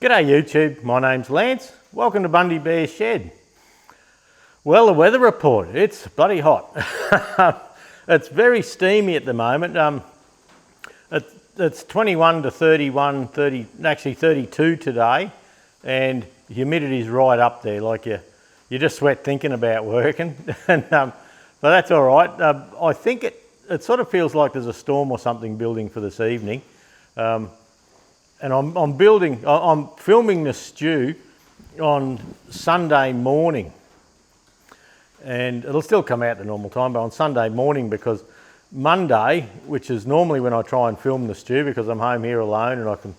G'day YouTube, my name's Lance. Welcome to Bundy Bear's Shed. Well, the weather report, it's bloody hot. It's very steamy at the moment. It's 21 to 31, 30, actually 32 today, and humidity's right up there, like you just sweat thinking about working. But that's all right. I think it sort of feels like there's a storm or something building for this evening. And I'm filming the stew on Sunday morning, and it'll still come out the normal time, but on Sunday morning, because Monday, which is normally when I try and film the stew because I'm home here alone and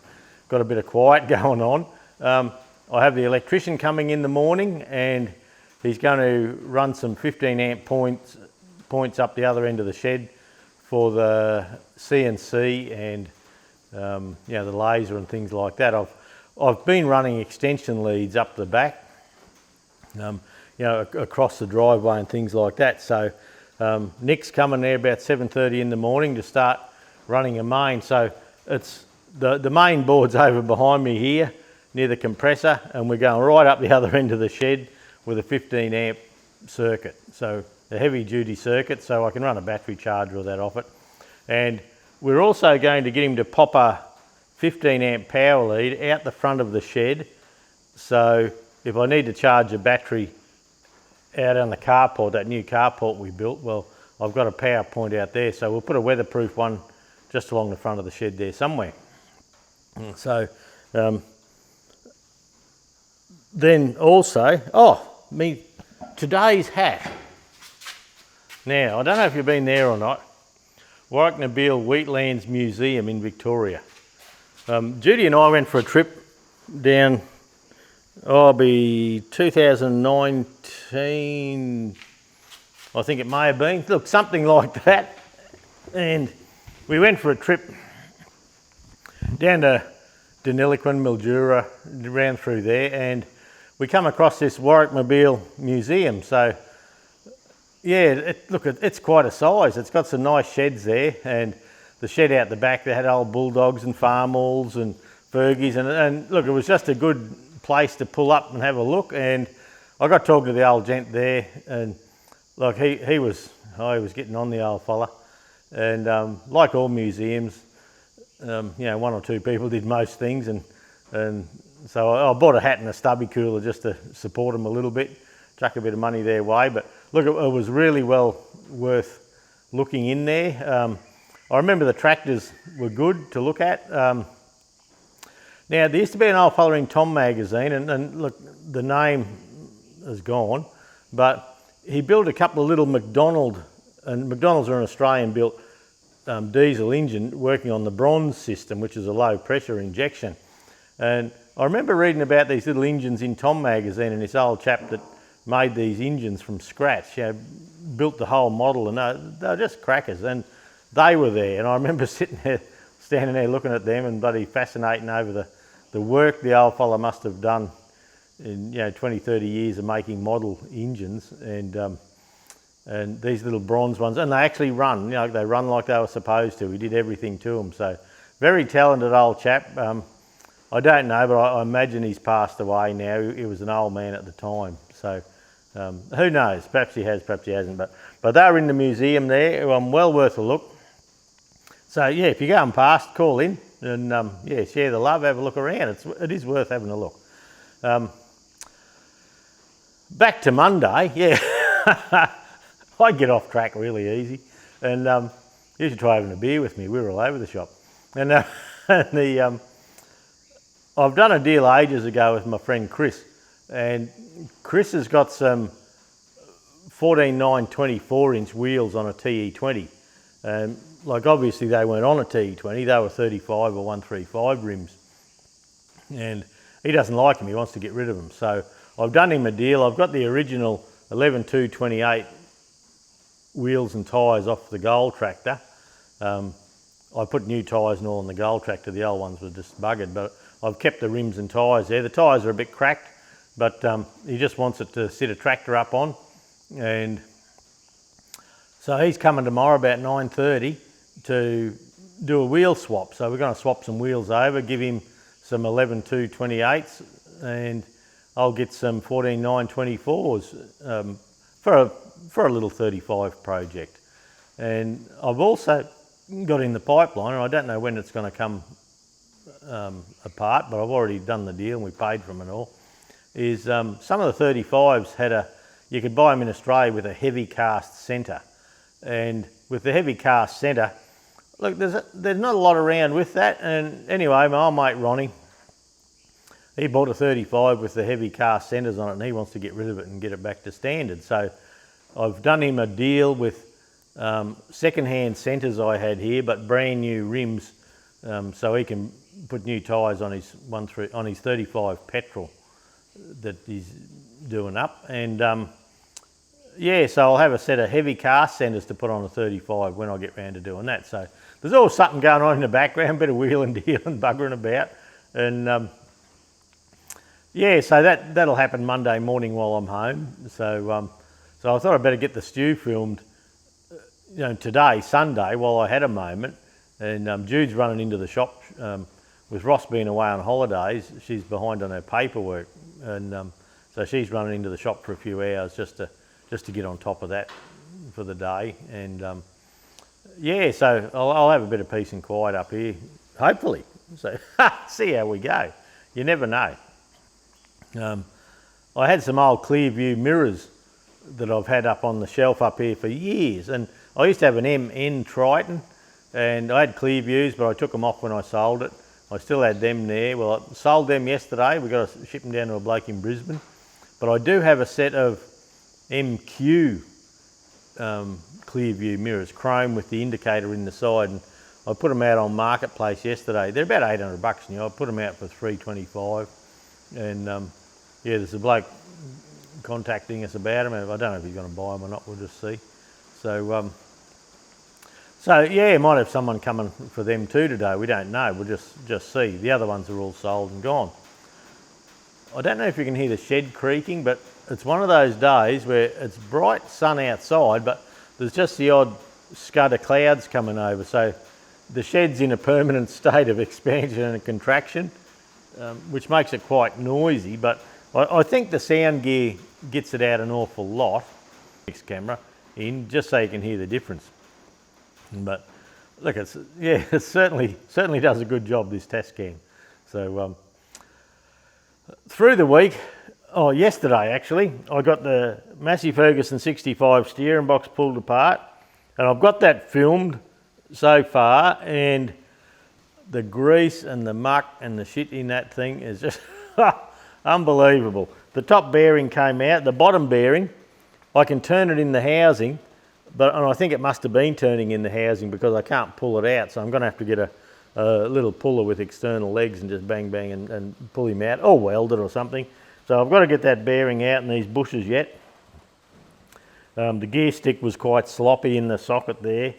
got a bit of quiet going on, I have the electrician coming in the morning, and he's going to run some 15 amp points up the other end of the shed for the CNC and the laser and things like that. I've been running extension leads up the back, across the driveway and things like that. So Nick's coming there about 7:30 in the morning to start running a main. So it's the main board's over behind me here near the compressor, and we're going right up the other end of the shed with a 15 amp circuit. So a heavy duty circuit, so I can run a battery charger or that off it. And we're also going to get him to pop a 15 amp power lead out the front of the shed. So if I need to charge a battery out on the carport, that new carport we built, well, I've got a power point out there. So we'll put a weatherproof one just along the front of the shed there somewhere. So then also, today's hat. Now, I don't know if you've been there or not. Warwick-Nabil Wheatlands Museum in Victoria. Judy and I went for a trip down, 2019, I think it may have been. Look, something like that. And we went for a trip down to Deniliquin, Mildura, around through there, and we come across this Warwick-Nabil Museum. So yeah, it's quite a size. It's got some nice sheds there, and the shed out the back, they had old bulldogs and farmals and Fergies, and look, it was just a good place to pull up and have a look. And I got talking to the old gent there, and look, he was getting on, the old fella. And like all museums, one or two people did most things, and so I bought a hat and a stubby cooler just to support them a little bit, chuck a bit of money their way. But look, it was really well worth looking in there. I remember the tractors were good to look at. Now, there used to be an old fella in Tom magazine, and look, the name is gone, but he built a couple of little McDonald's are an Australian-built diesel engine working on the bronze system, which is a low-pressure injection. And I remember reading about these little engines in Tom magazine, and this old chap that made these engines from scratch, built the whole model, and they were just crackers, and they were there. And I remember standing there looking at them and bloody fascinating over the work the old fella must have done in 20, 30 years of making model engines, and these little bronze ones, and they actually run, they run like they were supposed to. We did everything to them. So very talented old chap. I don't know, but I imagine he's passed away now. He was an old man at the time. So who knows? Perhaps he has, perhaps he hasn't. But they're in the museum there. Well worth a look. So yeah, if you're going past, call in and share the love, have a look around. It is worth having a look. Back to Monday. Yeah, I get off track really easy, and you should try having a beer with me. We were all over the shop, and I've done a deal ages ago with my friend Chris. And Chris has got some 14.9 24-inch wheels on a TE20. Like obviously they weren't on a TE20, they were 35 or 135 rims. And he doesn't like them, he wants to get rid of them. So I've done him a deal. I've got the original 11.228 wheels and tyres off the Gold tractor. I put new tyres and all on the Gold tractor, the old ones were just buggered, but I've kept the rims and tyres there. The tyres are a bit cracked, but he just wants it to sit a tractor up on. And so he's coming tomorrow about 9:30 to do a wheel swap. So we're going to swap some wheels over, give him some 11.2/28s, and I'll get some 14.9/24s for a little 35 project. And I've also got in the pipeline, and I don't know when it's going to come apart, but I've already done the deal and we paid for them and all, is some of the 35s had you could buy them in Australia with a heavy cast centre. And with the heavy cast centre, look, there's not a lot around with that. And anyway, my old mate Ronnie, he bought a 35 with the heavy cast centres on it, and he wants to get rid of it and get it back to standard. So I've done him a deal with second-hand centres I had here, but brand new rims, so he can put new tyres on his 35 petrol that he's doing up. And yeah, so I'll have a set of heavy cast centres to put on a 35 when I get round to doing that. So there's always something going on in the background, a bit of wheeling, dealing, buggering about. And yeah, so that'll happen Monday morning while I'm home. So I thought I'd better get the stew filmed, today, Sunday, while I had a moment. And Jude's running into the shop. With Ross being away on holidays, she's behind on her paperwork, and so she's running into the shop for a few hours just to get on top of that for the day. And yeah, so I'll have a bit of peace and quiet up here, hopefully. So see how we go. You never know. I had some old Clearview mirrors that I've had up on the shelf up here for years, and I used to have an MN Triton, and I had Clearviews, but I took them off when I sold it. I still had them there. Well, I sold them yesterday. We got to ship them down to a bloke in Brisbane. But I do have a set of MQ Clearview mirrors, chrome with the indicator in the side, and I put them out on Marketplace yesterday. They're about $800 I put them out for $325, and yeah, there's a bloke contacting us about them. I don't know if he's going to buy them or not. We'll just see. So yeah, might have someone coming for them too today. We don't know. We'll just see. The other ones are all sold and gone. I don't know if you can hear the shed creaking, but it's one of those days where it's bright sun outside, but there's just the odd scud of clouds coming over. So the shed's in a permanent state of expansion and contraction, which makes it quite noisy. But I think the sound gear gets it out an awful lot. Next camera in, just so you can hear the difference. But look, it certainly does a good job, this test cam. So through the week, yesterday actually, I got the Massey Ferguson 65 steering box pulled apart, and I've got that filmed so far, and the grease and the muck and the shit in that thing is just unbelievable. The top bearing came out, the bottom bearing, I can turn it in the housing, and I think it must have been turning in the housing because I can't pull it out, so I'm going to have to get a little puller with external legs and just bang bang and pull him out, or weld it or something. So I've got to get that bearing out in these bushes yet. The gear stick was quite sloppy in the socket there,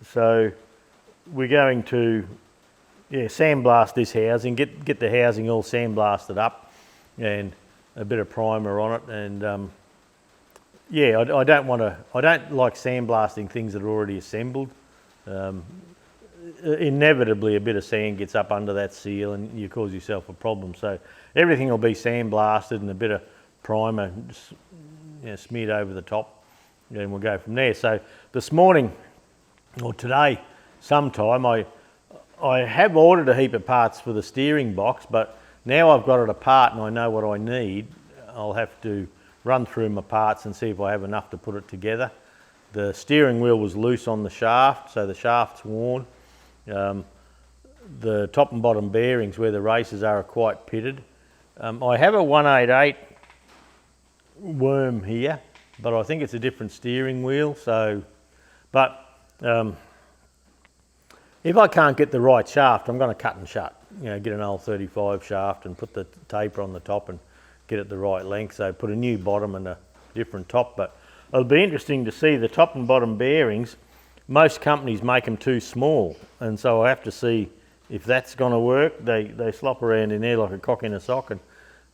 so we're going to sandblast this housing, get the housing all sandblasted up and a bit of primer on it. And yeah, I don't like sandblasting things that are already assembled. Inevitably a bit of sand gets up under that seal and you cause yourself a problem. So everything will be sandblasted and a bit of primer smeared over the top, and we'll go from there. So this morning, or today sometime, I have ordered a heap of parts for the steering box, but now I've got it apart and I know what I need, I'll have to run through my parts and see if I have enough to put it together. The steering wheel was loose on the shaft, so the shaft's worn. The top and bottom bearings where the races are quite pitted. I have a 188 worm here, but I think it's a different steering wheel. But if I can't get the right shaft, I'm going to cut and shut. Get an old 35 shaft and put the taper on the top and get it the right length. So put a new bottom and a different top. But it'll be interesting to see the top and bottom bearings. Most companies make them too small, and so I have to see if that's going to work. They slop around in there like a cock in a sock,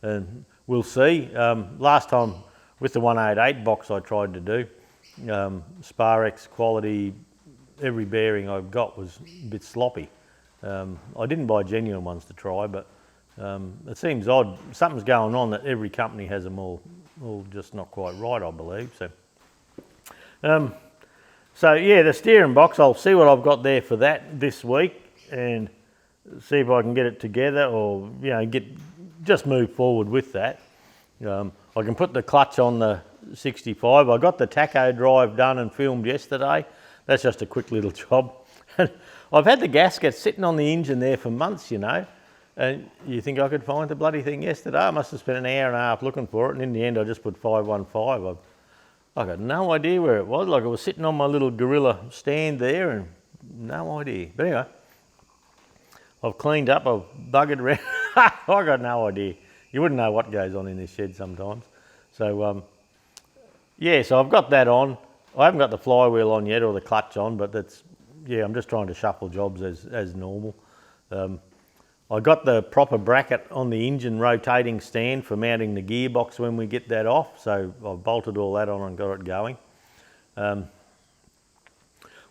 and we'll see. Last time with the 188 box I tried to do, Sparex quality, every bearing I've got was a bit sloppy. I didn't buy genuine ones to try, but It seems odd. Something's going on that every company has them all just not quite right, I believe. So yeah, the steering box, I'll see what I've got there for that this week and see if I can get it together, or just move forward with that. I can put the clutch on the 65. I got the tacho drive done and filmed yesterday. That's just a quick little job. I've had the gasket sitting on the engine there for months, and you think I could find the bloody thing yesterday? I must have spent an hour and a half looking for it, and in the end I just put 515. I got no idea where it was. Like, it was sitting on my little gorilla stand there, and no idea. But anyway, I've cleaned up, I've buggered around. I got no idea. You wouldn't know what goes on in this shed sometimes. So yeah, so I've got that on. I haven't got the flywheel on yet, or the clutch on, but I'm just trying to shuffle jobs as normal. I got the proper bracket on the engine rotating stand for mounting the gearbox when we get that off, so I've bolted all that on and got it going.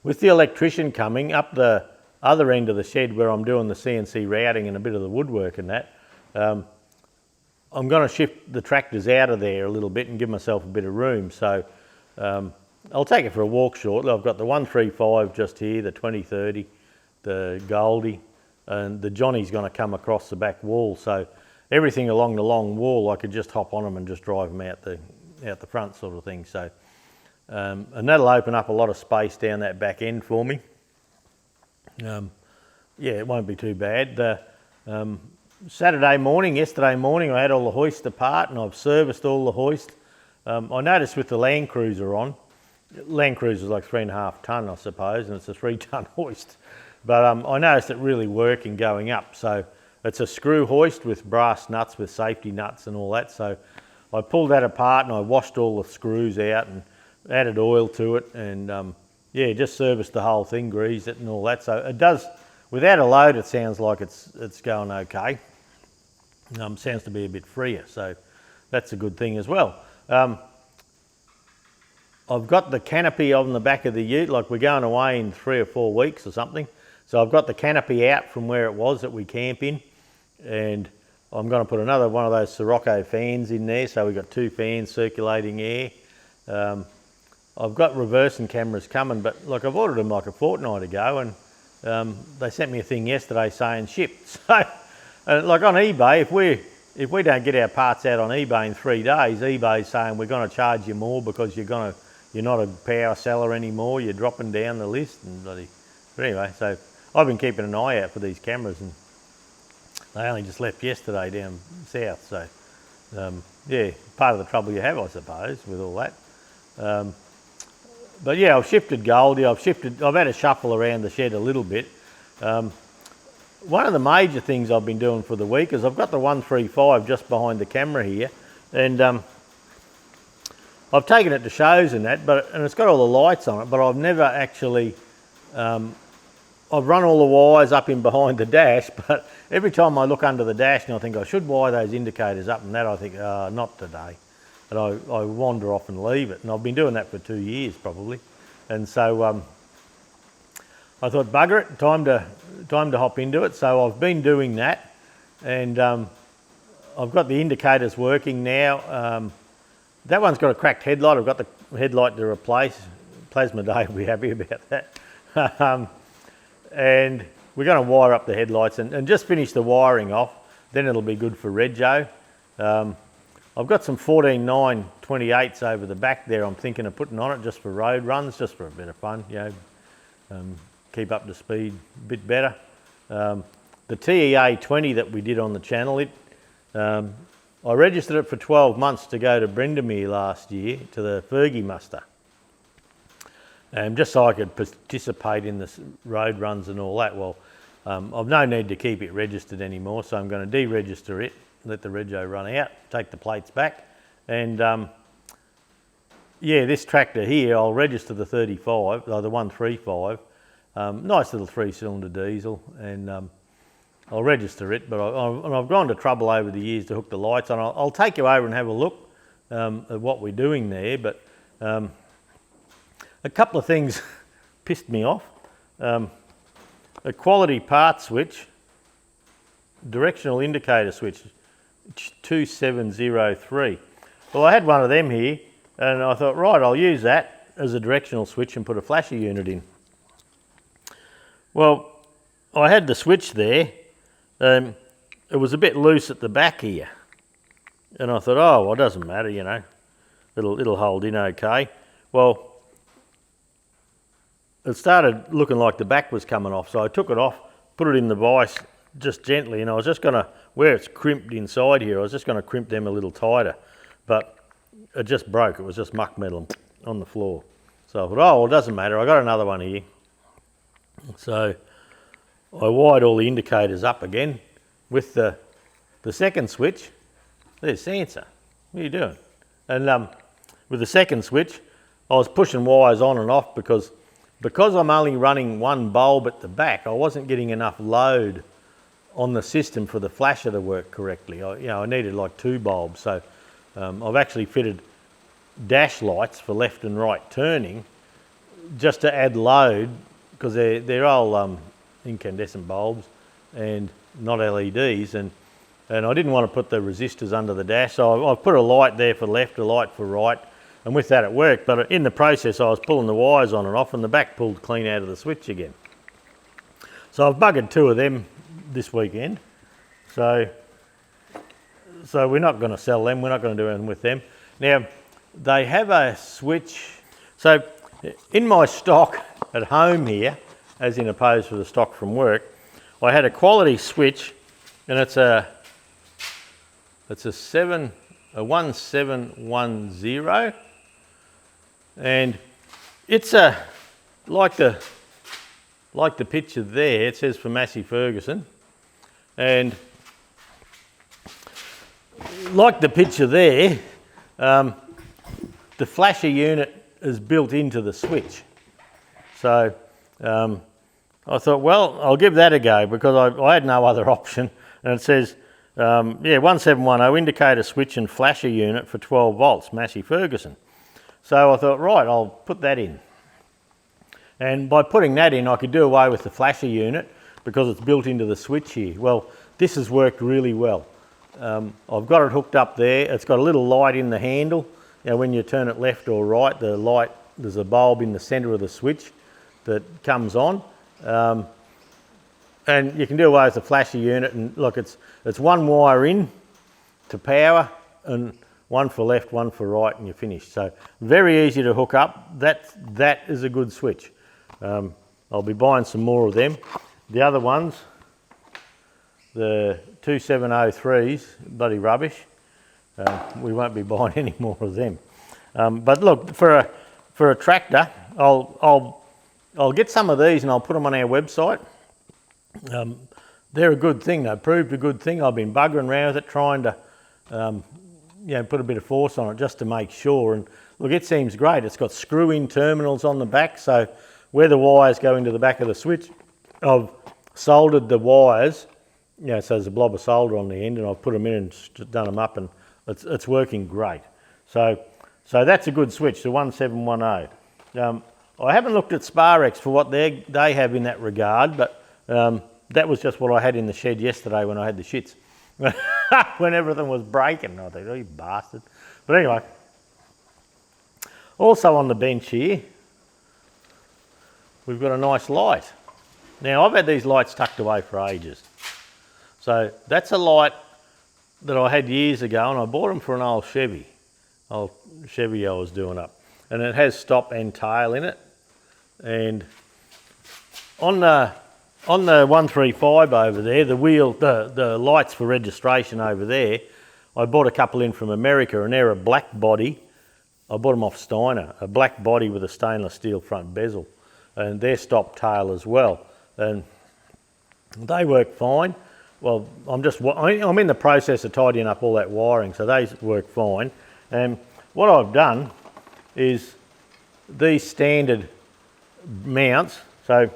With the electrician coming up the other end of the shed where I'm doing the CNC routing and a bit of the woodwork and that, I'm going to shift the tractors out of there a little bit and give myself a bit of room. So I'll take it for a walk shortly. I've got the 135 just here, the 2030, the Goldie, and the Johnny's going to come across the back wall. So everything along the long wall, I could just hop on them and just drive them out the front, sort of thing. So and that'll open up a lot of space down that back end for me. Yeah, it won't be too bad. Yesterday morning, I had all the hoist apart and I've serviced all the hoist. I noticed with the Land Cruiser on, Land Cruiser's like 3.5 tonne, I suppose, and it's a 3-tonne hoist. But I noticed it really working going up. So it's a screw hoist with brass nuts, with safety nuts and all that. So I pulled that apart and I washed all the screws out and added oil to it, and just serviced the whole thing, greased it and all that. So it does, without a load, it sounds like it's going okay. Sounds to be a bit freer, so that's a good thing as well. I've got the canopy on the back of the ute, like we're going away in 3 or 4 weeks or something. So I've got the canopy out from where it was that we camp in, and I'm going to put another one of those Sirocco fans in there, so we've got 2 fans circulating air. I've got reversing cameras coming, but like I've ordered them like a fortnight ago, and they sent me a thing yesterday saying shipped. So like on eBay, if we don't get our parts out on eBay in 3 days, eBay's saying we're going to charge you more because you're not a power seller anymore, you're dropping down the list and bloody. But anyway, so I've been keeping an eye out for these cameras, and they only just left yesterday down south. So yeah, part of the trouble you have, I suppose, with all that. But yeah, I've shifted Goldie. I've had a shuffle around the shed a little bit. One of the major things I've been doing for the week is I've got the 135 just behind the camera here, and I've taken it to shows and that, and it's got all the lights on it, but I've never actually, I've run all the wires up in behind the dash, but every time I look under the dash and I think I should wire those indicators up and that, I think, not today. And I wander off and leave it, and I've been doing that for 2 years probably. And so I thought, bugger it, time to hop into it. So I've been doing that, and I've got the indicators working now. That one's got a cracked headlight. I've got the headlight to replace. Plasma Day will be happy about that. And we're going to wire up the headlights and just finish the wiring off. Then it'll be good for Rego. I've got some 14.9 28s over the back there I'm thinking of putting on it just for road runs, just for a bit of fun, keep up to speed a bit better. The TEA 20 that we did on the channel, I registered it for 12 months to go to Brendamere last year to the Fergie muster, just so I could participate in the road runs and all that. Well, I've no need to keep it registered anymore, so I'm going to deregister it, let the rego run out, take the plates back, and this tractor here, I'll register the 35, the 135, nice little 3-cylinder diesel, and I'll register it, but I've gone to trouble over the years to hook the lights on. I'll take you over and have a look at what we're doing there, but a couple of things pissed me off. A quality part switch directional indicator switch, 2703. Well, I had one of them here, and I thought, right, I'll use that as a directional switch and put a flasher unit in. Well, I had the switch there. It was a bit loose at the back here, and I thought, oh, well, it doesn't matter, you know, it'll hold in okay. Well, it started looking like the back was coming off, so I took it off, put it in the vise just gently, and I was just going to, where it's crimped inside here, I was just going to crimp them a little tighter, but it just broke. It was just muck metal on the floor. So I thought, oh, well, it doesn't matter, I got another one here. So I wired all the indicators up again with the second switch. There's Sansa, what are you doing? And with the second switch, I was pushing wires on and off because I'm only running one bulb at the back, I wasn't getting enough load on the system for the flasher to work correctly. I needed like 2 bulbs, so I've actually fitted dash lights for left and right turning just to add load, because they're all incandescent bulbs and not LEDs, and I didn't want to put the resistors under the dash, so I put a light there for left, a light for right, and with that it worked. But in the process I was pulling the wires on and off, and the back pulled clean out of the switch again. So I've buggered 2 of them this weekend, so we're not going to sell them, we're not going to do anything with them. Now they have a switch, so in my stock at home here, as in opposed to the stock from work, I had a quality switch, and it's a 1710, and it's like the picture there. It says for Massey Ferguson, and like the picture there, the flasher unit is built into the switch. So I thought, well, I'll give that a go, because I had no other option. And it says, 1710 indicator switch and flasher unit for 12 volts, Massey Ferguson. So I thought, right, I'll put that in. And by putting that in, I could do away with the flasher unit because it's built into the switch here. Well, this has worked really well. I've got it hooked up there. It's got a little light in the handle. You know, when you turn it left or right, the light, there's a bulb in the centre of the switch that comes on. And you can do away with the flasher unit, and look, it's one wire in to power and one for left, one for right, and you're finished. So very easy to hook up. That is a good switch. I'll be buying some more of them. The other ones, the 2703s, bloody rubbish. We won't be buying any more of them. But look, for a tractor, I'll get some of these and I'll put them on our website. They're a good thing. They proved a good thing. I've been buggering around with it, trying to put a bit of force on it just to make sure. And look, it seems great. It's got screw-in terminals on the back, so where the wires go into the back of the switch, I've soldered the wires. So there's a blob of solder on the end, and I've put them in and done them up, and it's working great. So that's a good switch, the 1710. I haven't looked at Sparex for what they have in that regard, but that was just what I had in the shed yesterday when I had the shits. When everything was breaking, I thought, oh, you bastard. But anyway, also on the bench here, we've got a nice light. Now, I've had these lights tucked away for ages. So that's a light that I had years ago, and I bought them for an old Chevy I was doing up. And it has stop and tail in it. And on the 135 over there, the lights for registration over there, I bought a couple in from America, and they're a black body. I bought them off Steiner, a black body with a stainless steel front bezel, and they're stop tail as well, and they work fine. Well, I'm in the process of tidying up all that wiring, so they work fine. And what I've done is these standard mounts. So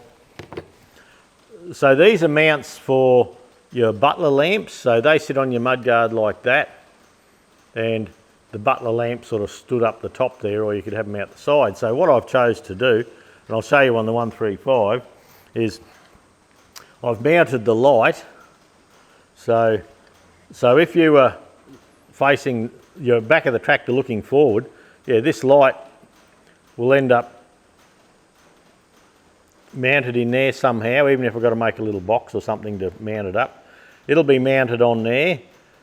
these are mounts for your butler lamps. So they sit on your mudguard like that, and the butler lamp sort of stood up the top there, or you could have them out the side. So what I've chose to do, and I'll show you on the 135, is I've mounted the light So if you were facing your back of the tractor looking forward, yeah, this light will end up mounted in there somehow, even if I've got to make a little box or something to mount it up. It'll be mounted on there,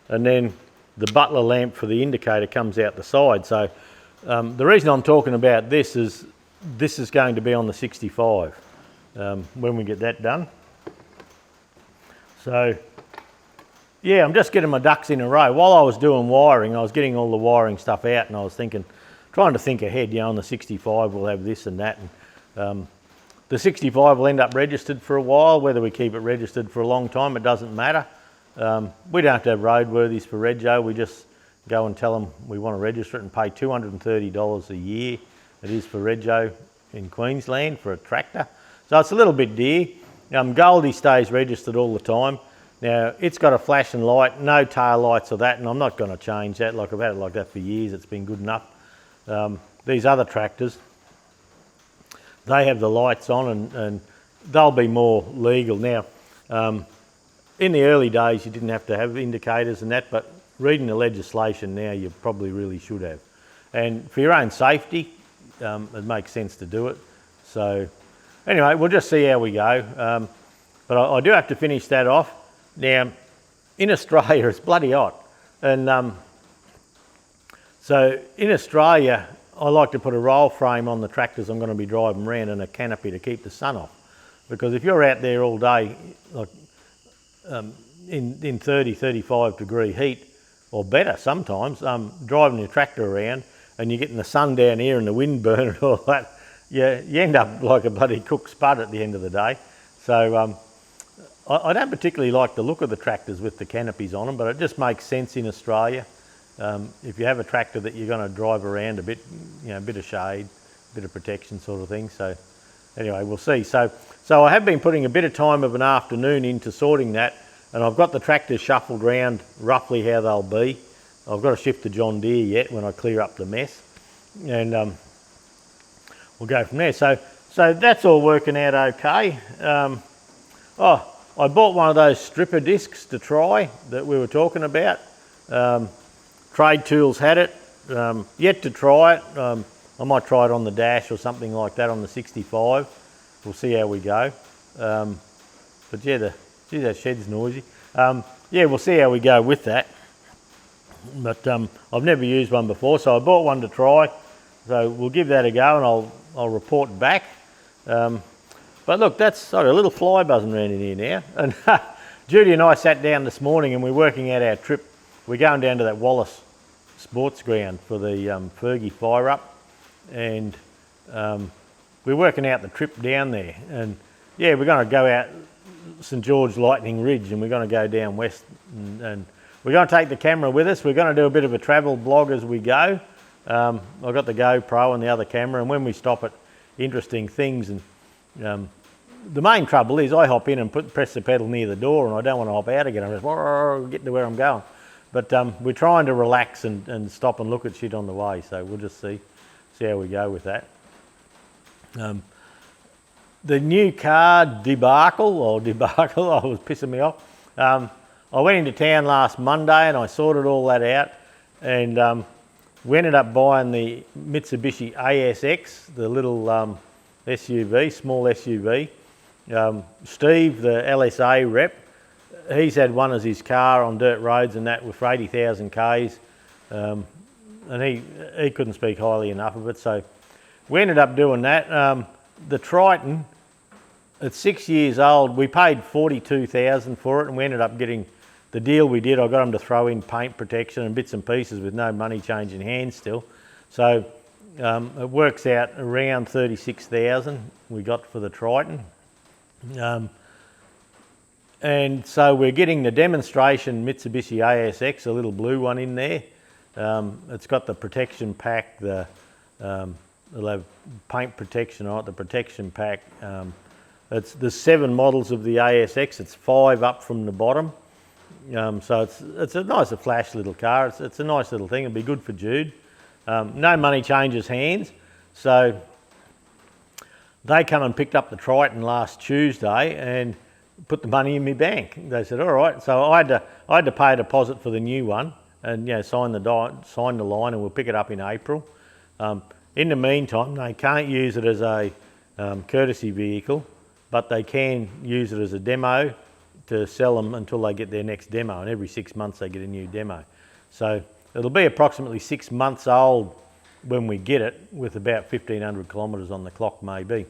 and then the butler lamp for the indicator comes out the side. So the reason I'm talking about this is going to be on the 65 when we get that done. So yeah, I'm just getting my ducks in a row. While I was doing wiring, I was getting all the wiring stuff out, and I was trying to think ahead. You know, on the 65 we'll have this and that, and the 65 will end up registered for a while. Whether we keep it registered for a long time, it doesn't matter. We don't have to have roadworthies for rego. We just go and tell them we want to register it and pay $230 a year. It is for rego in Queensland for a tractor. So it's a little bit dear. Goldie stays registered all the time. Now, it's got a flashing light, no tail lights or that, and I'm not going to change that. Like, I've had it like that for years. It's been good enough. These other tractors, they have the lights on, and they'll be more legal. Now, in the early days, you didn't have to have indicators and that, but reading the legislation now, you probably really should have. And for your own safety, it makes sense to do it. So anyway, we'll just see how we go. But I do have to finish that off. Now, in Australia, it's bloody hot. And so in Australia, I like to put a roll frame on the tractors I'm going to be driving around and a canopy to keep the sun off. Because if you're out there all day, like in 30, 35 degree heat, or better sometimes, driving your tractor around and you're getting the sun down here and the wind burn and all that, you end up like a bloody cooked spud at the end of the day. So I don't particularly like the look of the tractors with the canopies on them, but it just makes sense in Australia. If you have a tractor that you're going to drive around a bit, you know, a bit of shade, a bit of protection sort of thing. So anyway, we'll see. So I have been putting a bit of time of an afternoon into sorting that, and I've got the tractors shuffled around roughly how they'll be. I've got to shift to John Deere yet when I clear up the mess, and we'll go from there. So that's all working out okay. I bought one of those stripper discs to try that we were talking about. Trade Tools had it, yet to try it. I might try it on the dash or something like that on the 65. We'll see how we go. But yeah, gee, that shed's noisy. Yeah, we'll see how we go with that. But I've never used one before, so I bought one to try. So we'll give that a go, and I'll report back. But look, that's a little fly buzzing around in here now. And Judy and I sat down this morning and we're working out our trip. We're going down to that Wallace sports ground for the Fergie fire up, and we're working out the trip down there. And yeah, we're going to go out St George Lightning Ridge, and we're going to go down west, and we're going to take the camera with us. We're going to do a bit of a travel blog as we go. I've got the GoPro and the other camera, and when we stop at interesting things, and the main trouble is I hop in and press the pedal near the door, and I don't want to hop out again. I'm just get to where I'm going. But we're trying to relax and stop and look at shit on the way, so we'll just see how we go with that. The new car debacle was pissing me off. I went into town last Monday and I sorted all that out, and we ended up buying the Mitsubishi ASX, the little SUV, small SUV. Steve, the LSA rep, he's had one as his car on dirt roads and that for 80,000 Ks, and he couldn't speak highly enough of it, so we ended up doing that. The Triton, it's 6 years old. We paid $42,000 for it, and we ended up getting the deal we did. I got them to throw in paint protection and bits and pieces with no money changing hands still. So it works out around $36,000 we got for the Triton. And so we're getting the demonstration Mitsubishi ASX, a little blue one in there. It's got the protection pack, it'll have paint protection on it, the protection pack. There's 7 models of the ASX, it's 5 up from the bottom. So it's a nice flash little car, it's a nice little thing, it'll be good for Jude. No money changes hands, so they come and picked up the Triton last Tuesday, and put the money in my bank. They said, all right. So I had to pay a deposit for the new one and sign the line, and we'll pick it up in April. In the meantime, they can't use it as a courtesy vehicle, but they can use it as a demo to sell them until they get their next demo, and every 6 months they get a new demo. So it'll be approximately 6 months old when we get it, with about 1,500 kilometres on the clock maybe.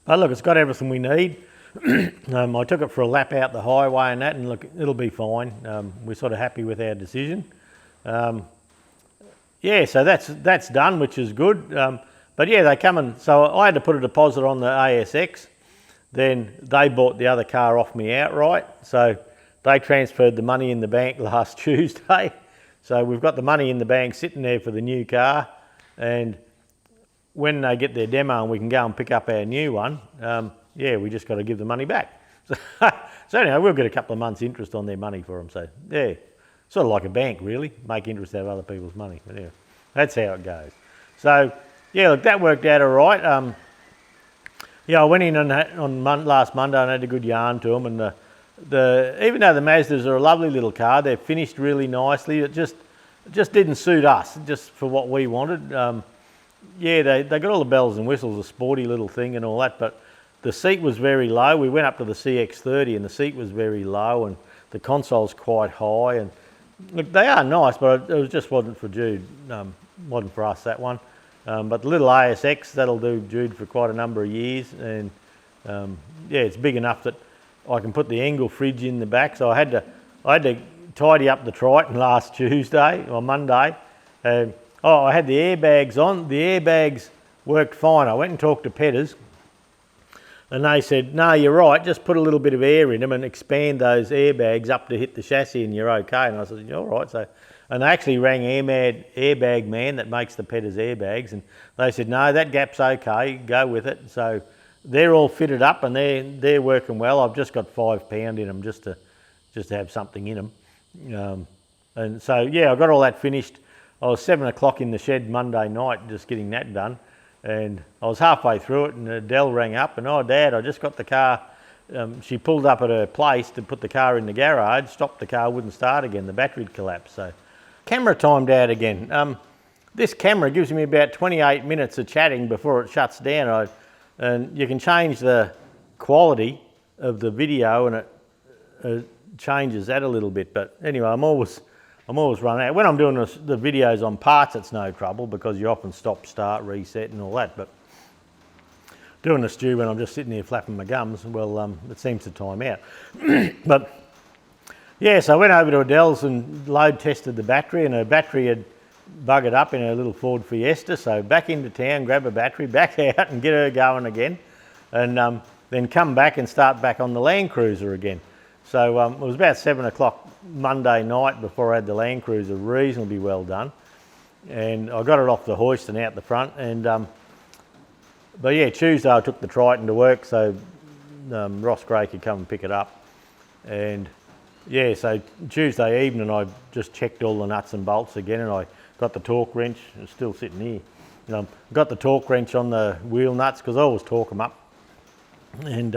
But look, it's got everything we need. I took it for a lap out the highway and that, and look, it'll be fine. We're sort of happy with our decision. Yeah, so that's done, which is good. But yeah, they come and, so I had to put a deposit on the ASX. Then they bought the other car off me outright. So they transferred the money in the bank last Tuesday. So we've got the money in the bank sitting there for the new car. And when they get their demo and we can go and pick up our new one, yeah, we just got to give the money back. So anyway, we'll get a couple of months interest on their money for them. So yeah, sort of like a bank really, make interest out of other people's money. But yeah, that's how it goes. So yeah, look, that worked out all right. Yeah, I went in on last Monday and had a good yarn to them. And even though the Mazdas are a lovely little car, they're finished really nicely. It just didn't suit us, just for what we wanted. Yeah, they got all the bells and whistles, a sporty little thing and all that, but the seat was very low. We went up to the CX-30 and the seat was very low, and the console's quite high. And look, they are nice, but it just wasn't for Jude. Wasn't for us, that one. But the little ASX, that'll do Jude for quite a number of years. And yeah, it's big enough that I can put the Engel fridge in the back. So I had to tidy up the Triton last Tuesday or Monday. Oh, I had the airbags on. The airbags worked fine. I went and talked to Petters, and they said, no, you're right, just put a little bit of air in them and expand those airbags up to hit the chassis and you're okay. And I said, you're all right. So, and they actually rang Airbag Man that makes the Petters airbags, and they said, no, that gap's okay, go with it. So they're all fitted up and they're working well. I've just got £5 in them just to have something in them. And so, yeah, I got all that finished. I was 7 o'clock in the shed Monday night just getting that done, and I was halfway through it and Adele rang up and, oh Dad, I just got the car. She pulled up at her place to put the car in the garage, stopped the car, wouldn't start again, the battery had collapsed. So camera timed out again. This camera gives me about 28 minutes of chatting before it shuts down, and you can change the quality of the video and it changes that a little bit. But anyway, I'm always running out. When I'm doing the videos on parts, it's no trouble because you often stop, start, reset and all that. But doing the stew when I'm just sitting here flapping my gums, well, it seems to time out. But yeah, so I went over to Adele's and load tested the battery, and her battery had buggered up in her little Ford Fiesta. So back into town, grab a battery, back out and get her going again, and then come back and start back on the Land Cruiser again. So it was about 7 o'clock Monday night before I had the Land Cruiser reasonably well done, and I got it off the hoist and out the front. And but yeah, Tuesday I took the Triton to work so Ross Gray could come and pick it up. And yeah, so Tuesday evening I just checked all the nuts and bolts again, and I got the torque wrench. It's still sitting here. Got the torque wrench on the wheel nuts because I always torque them up. And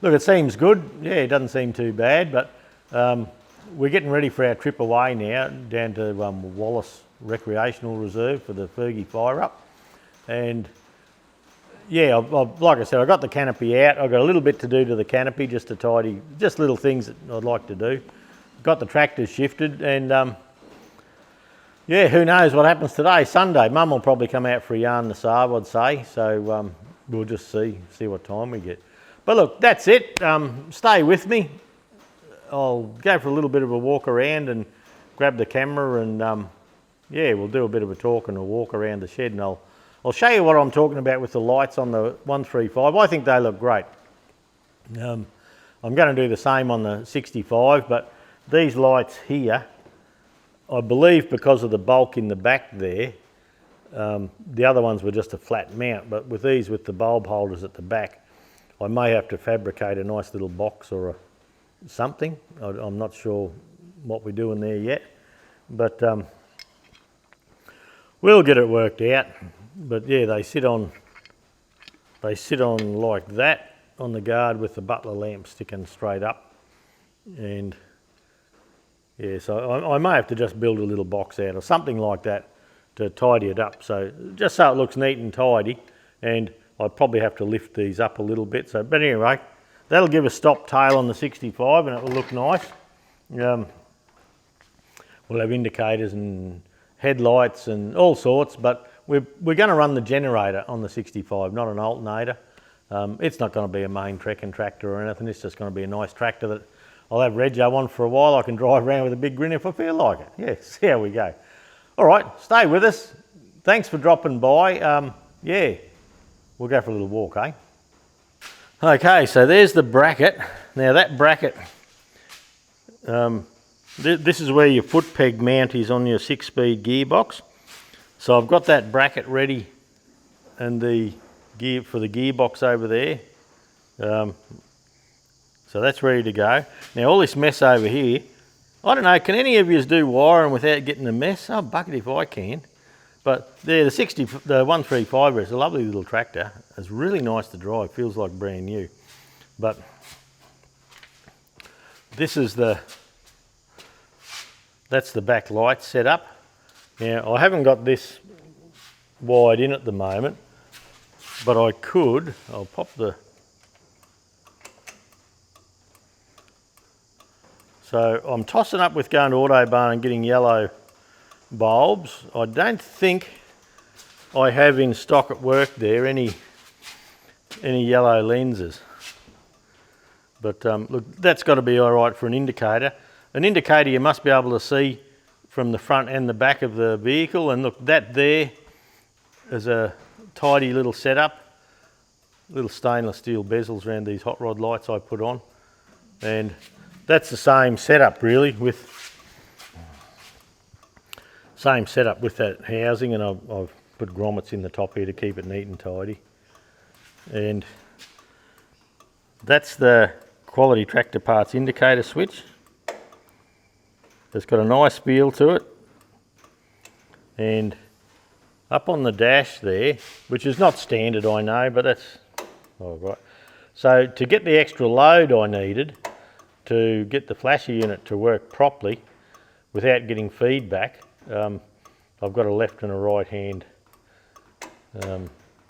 look, it seems good. Yeah, it doesn't seem too bad, but we're getting ready for our trip away now down to Wallace Recreational Reserve for the Fergie Fire Up. And yeah, like I said, I got the canopy out. I've got a little bit to do to the canopy just to tidy, just little things that I'd like to do. Got the tractors shifted, and yeah, who knows what happens today. Sunday, Mum will probably come out for a yarn this Arb, I'd say. So we'll just see what time we get. But look, that's it. Stay with me. I'll go for a little bit of a walk around and grab the camera, and yeah, we'll do a bit of a talk and a walk around the shed, and I'll show you what I'm talking about with the lights on the 135. I think they look great. I'm going to do the same on the 65, but these lights here, I believe because of the bulk in the back there, the other ones were just a flat mount, but with these, with the bulb holders at the back, I may have to fabricate a nice little box or something. I'm not sure what we're doing there yet, but we'll get it worked out. But yeah, they sit on like that, on the guard with the butler lamp sticking straight up. And yeah, so I may have to just build a little box out or something like that to tidy it up. So just so it looks neat and tidy, and I'd probably have to lift these up a little bit. So, but anyway, that'll give a stop tail on the 65 and it will look nice. We'll have indicators and headlights and all sorts, but we're going to run the generator on the 65, not an alternator. It's not going to be a main trekking tractor or anything. It's just going to be a nice tractor that I'll have Rego on for a while. I can drive around with a big grin if I feel like it. Yeah, see how we go. All right, stay with us. Thanks for dropping by. Yeah, we'll go for a little walk, eh? Okay, so there's the bracket. Now that bracket, this is where your foot peg mount is on your 6-speed gearbox. So I've got that bracket ready and the gear for the gearbox over there. So that's ready to go. Now all this mess over here, I don't know, can any of you do wiring without getting a mess? Oh, bucket if I can. But there, the 135 is a lovely little tractor. It's really nice to drive, feels like brand new. But this is that's the back light set up. Now I haven't got this wide in at the moment, but I could, I'll pop the, so I'm tossing up with going to Autobarn and getting yellow bulbs. I don't think I have in stock at work there any yellow lenses. But look, that's got to be all right for an indicator. An indicator you must be able to see from the front and the back of the vehicle, and look, that there is a tidy little setup. Little stainless steel bezels around these hot rod lights I put on, and that's the same setup really with that housing, and I've put grommets in the top here to keep it neat and tidy. And that's the Quality Tractor Parts indicator switch. It's got a nice feel to it, and up on the dash there, which is not standard I know, but that's all right. So to get the extra load I needed to get the flasher unit to work properly without getting feedback, I've got a left and a right hand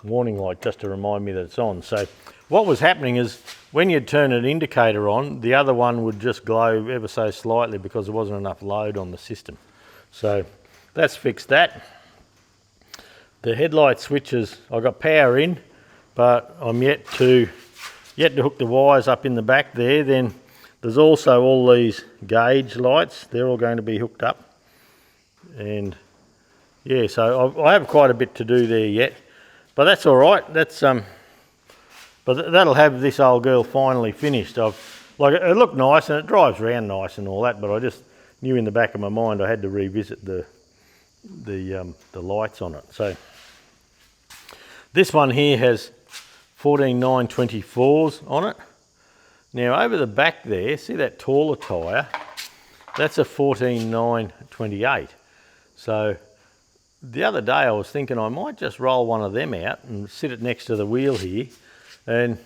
warning light just to remind me that it's on. So what was happening is when you'd turn an indicator on, the other one would just glow ever so slightly because there wasn't enough load on the system. So that's fixed that. The headlight switches, I've got power in, but I'm yet to hook the wires up in the back there. Then there's also all these gauge lights, they're all going to be hooked up. And yeah, so I have quite a bit to do there yet, but that's all right. That's but that'll have this old girl finally finished. Like it looked nice and it drives around nice and all that, but I just knew in the back of my mind I had to revisit the lights on it. So this one here has 14924s on it. Now over the back there, see that taller tyre? That's a 14928. So the other day I was thinking I might just roll one of them out and sit it next to the wheel here, and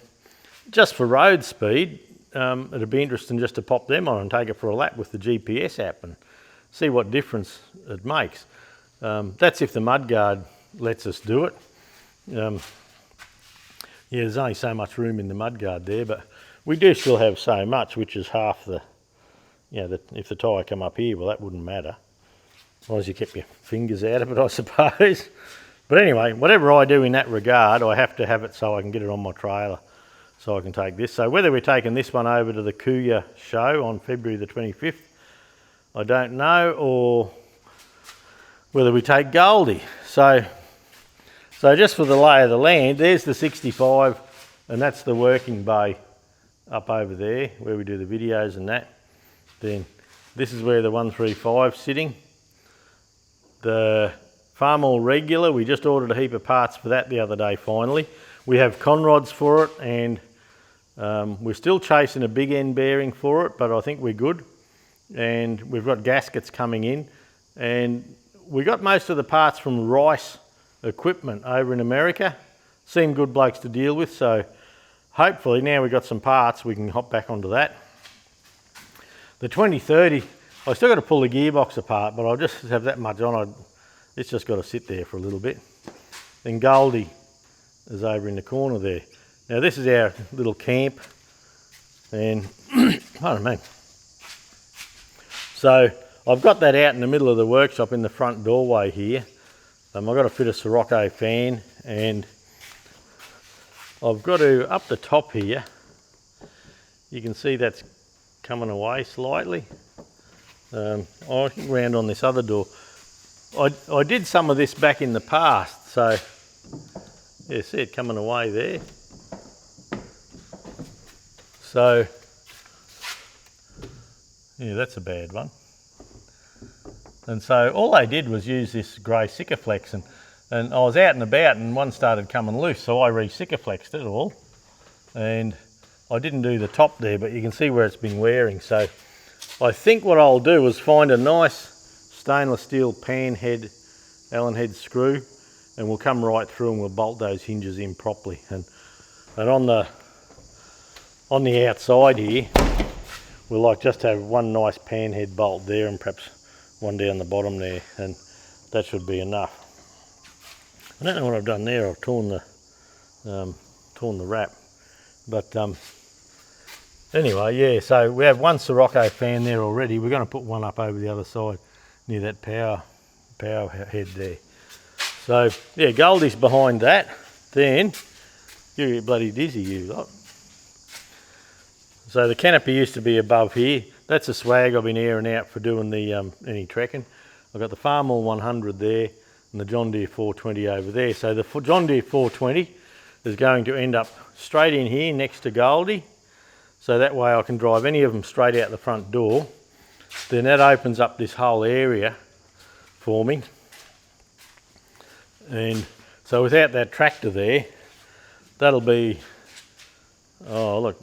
just for road speed, it'd be interesting just to pop them on and take it for a lap with the GPS app and see what difference it makes. That's if the mudguard lets us do it. Yeah, there's only so much room in the mudguard there, but we do still have so much, which is half the, if the tyre come up here, well, that wouldn't matter. As long as you kept your fingers out of it, I suppose. But anyway, whatever I do in that regard, I have to have it so I can get it on my trailer, so I can take this. So whether we're taking this one over to the Kuya show on February the 25th, I don't know, or whether we take Goldie. So just for the lay of the land, there's the 65, and that's the working bay up over there where we do the videos and that. Then this is where the 135's sitting. The Farmall regular, we just ordered a heap of parts for that the other day finally. We have conrods for it, and we're still chasing a big end bearing for it, but I think we're good. And we've got gaskets coming in, and we got most of the parts from Rice Equipment over in America. Seem good blokes to deal with, so hopefully now we've got some parts, we can hop back onto that. The 2030, I still got to pull the gearbox apart, but I'll just have that much on. It's just got to sit there for a little bit. Then Goldie is over in the corner there. Now this is our little camp, and pardon me. So I've got that out in the middle of the workshop in the front doorway here. I've got to fit a Sirocco fan, and I've got to, up the top here, you can see that's coming away slightly. I'll round on this other door. I did some of this back in the past, so yeah, see it coming away there. So yeah, that's a bad one. And so all they did was use this grey Sikaflex, and I was out and about and one started coming loose, so I re-Sikaflexed it all. And I didn't do the top there, but you can see where it's been wearing. So I think what I'll do is find a nice stainless steel pan head, Allen head screw, and we'll come right through and we'll bolt those hinges in properly. And on the outside here, we'll like just have one nice pan head bolt there and perhaps one down the bottom there, and that should be enough. I don't know what I've done there. I've torn the wrap, but anyway, yeah. So we have one Sirocco fan there already. We're going to put one up over the other side near that power head there. So yeah, Goldie's behind that. Then you get bloody dizzy, you lot. So the canopy used to be above here. That's a swag I've been airing out for doing the any trekking. I've got the Farmall 100 there and the John Deere 420 over there. So the John Deere 420 is going to end up straight in here next to Goldie. So that way I can drive any of them straight out the front door. Then that opens up this whole area for me. And so without that tractor there, that'll be, oh look,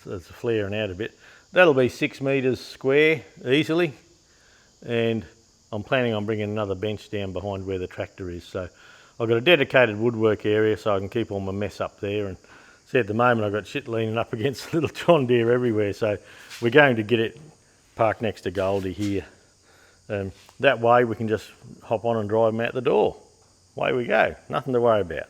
it's flaring out a bit. That'll be 6 metres square easily, and I'm planning on bringing another bench down behind where the tractor is. So I've got a dedicated woodwork area so I can keep all my mess up there. And see, at the moment I've got shit leaning up against the little John Deere everywhere. So we're going to get it parked next to Goldie here. That way we can just hop on and drive them out the door. Away we go, nothing to worry about.